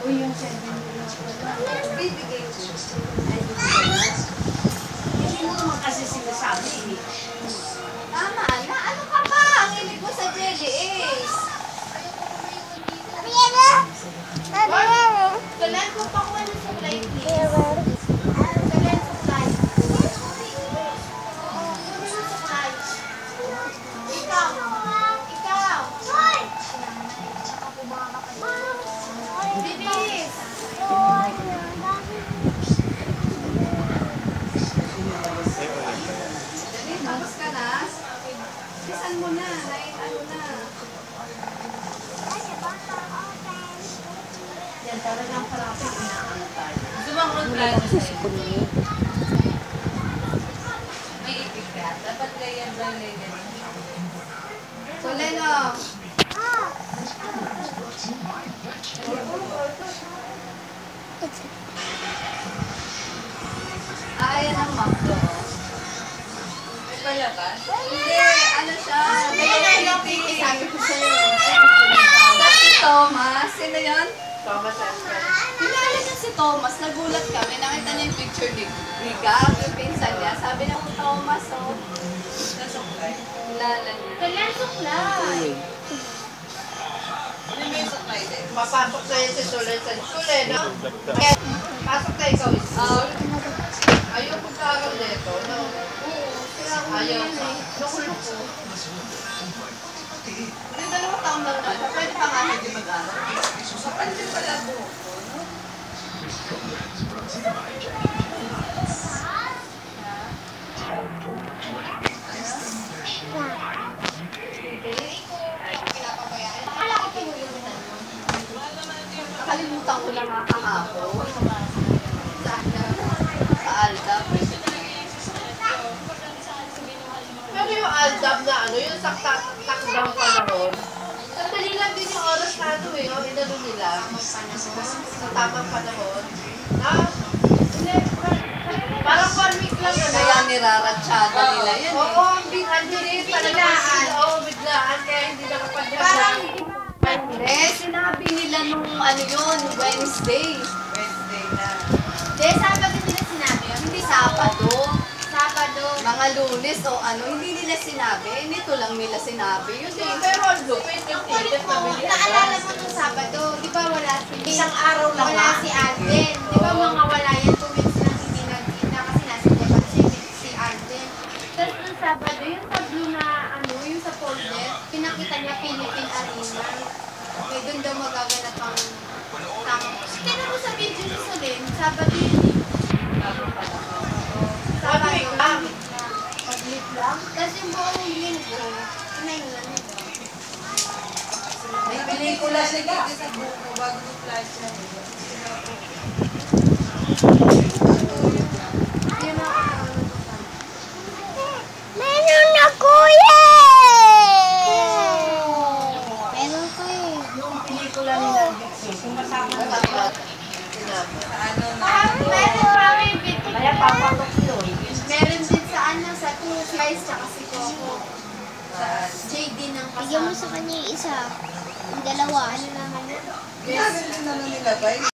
O yung 7 na pala. Bibigay ko. Hindi mo naman kasi sinasabi eh. Tama na. Ano ka ba? Ang hilig mo sa jelly is. Kalan ko pa ko ano sa flight please. Kalan sa flight. Ikaw. Ikaw. Bibis. Dali, tapos ka na. Bisan mo na. Ano na. Yan talagang parapin inaano tayo. Sumangon tayo sa may ipig ka. Dapat ganyan ba ganyan? So, Leno. Ayan ang McDo. May palabas? Hindi. Ano siya? May sabi ko sa'yo. Tapos si Thomas. Sino yun? Thomas Esper. Kilala niya si Thomas, nagulat kami, nakita niya yung picture ni Gab, yung pinsan niya. Sabi niya kung Thomas, oh. Nasuklay. Kilala niya. Kailan suklay? Ano yung suklay din? Papasok na yun si Sulen sa Sulen, no? Pasok na ikaw, Isul. Ayaw pagkaroon nito, no? Oo. Ayaw ka. Nakulog ko. Hindi, 2 taon lang na. Pwede pa nga hindi mag-aral. Kapandin pala po. Nakalimutan ko lang nga kahapon. Sa Aldab. Pero yung Aldab na ano, yung takdang panahon, sandali lang din yung oras na ano eh, yung inano nila, sa tamang panahon. Hindi, parang 1 week lang yun. Kaya niraratsyada nila yan. Oo, andun talagaan. Oo, biglaan, kaya hindi nakapagdaan. Parang hindi, sinabi nila nung ano yun, Wednesday. Wednesday na. Hindi, Sabado nila sinabi yun. Hindi Sabado. Sabado. Mga Lunes o ano, hindi nila sinabi. Nito lang nila sinabi. Yun din. Pero ang lupit, yung ticket na bilhin. Naalala mo nung Sabado, di ba wala si... Isang araw lang Wala ba? si Alden. Di ba mga wala yan, 2 weeks lang hindi nagkita kasi nasa Japan si Alden. Tapos nung Sabado, yung tablo na ano, yung sa folder, pinakita niya Philippine Arena. Okay, doon daw magaganap ang tamang. Kaya mo sa video ni Solen, Sabado yun eh. One week lang. Pag-lit lang. Tapos yung buong linggo, kumain lang nito. May pelikula sila. Sa buko bago mag-flash siya. Yun ang Meron na kuya! Meron ko eh. Yung pelikula nila, sumasama na sila. Ano na? meron pa rin video. Kaya papatok yun. Meron din sa ano, sa Two Guys, tsaka si Coco. JD ng Bigyan mo kasama. sa kanya yung isa. Yung dalawa. Ano naman yun? Ginagawa na nila ba?